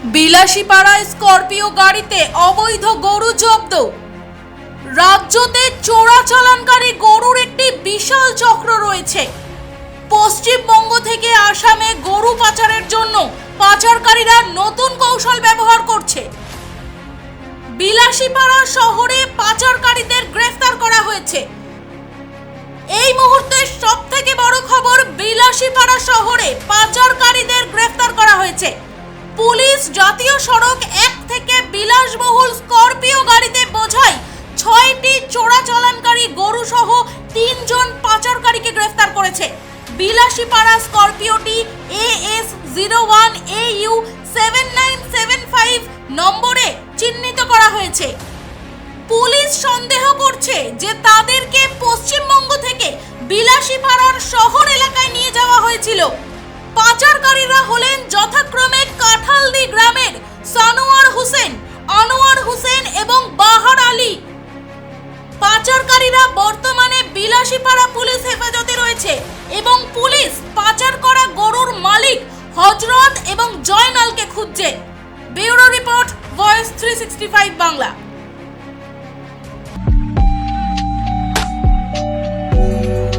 বিলাসীপাড়ায় Scorpio গাড়িতে অবৈধ গরু জব্দ। রাজ্যতে চোরাচালানকারী গরুর একটি বিশাল চক্র রয়েছে। পশ্চিমবঙ্গ থেকে আসামে গরু পাচারের জন্য পাচারকারীরা নতুন কৌশল ব্যবহার করছে। বিলাসীপাড়া শহরে পাচারকারীদের গ্রেফতার করা হয়েছে। এই মুহূর্তে সবথেকে বড় খবর, বিলাসীপাড়া শহরে পাচারকারীদের গ্রেফতার করা হয়েছে। পুলিশ জাতীয় সড়ক 1 থেকে বিলাসবহুল স্করপিও গাড়িতে বোঝাই 6টি চোরাচালানকারী গরু সহ 3 জন পাচারকারীকে গ্রেফতার করেছে। বিলাসীপাড়া স্করপিওটি AS01AU 7975 নম্বরে চিহ্নিত করা হয়েছে। পুলিশ সন্দেহ করছে যে তাদেরকে পশ্চিমবঙ্গ থেকে বিলাসীপাড়ার শহর এলাকায় নিয়ে যাওয়া হয়েছিল। পাচারকারীরা হলেন যথাক্রমে কাঁঠালদি গ্রামের সানোয়ার হোসেন, আনোয়ার হোসেন এবং বাহার আলী। পাচারকারীরা বর্তমানে বিলাসীপাড়া পুলিশ হেফাজতে রয়েছে এবং পুলিশ পাচার করা গরুর মালিক হযরত এবং জয়নালকে খুঁজছে। Bureau report, voice 365 Bangla.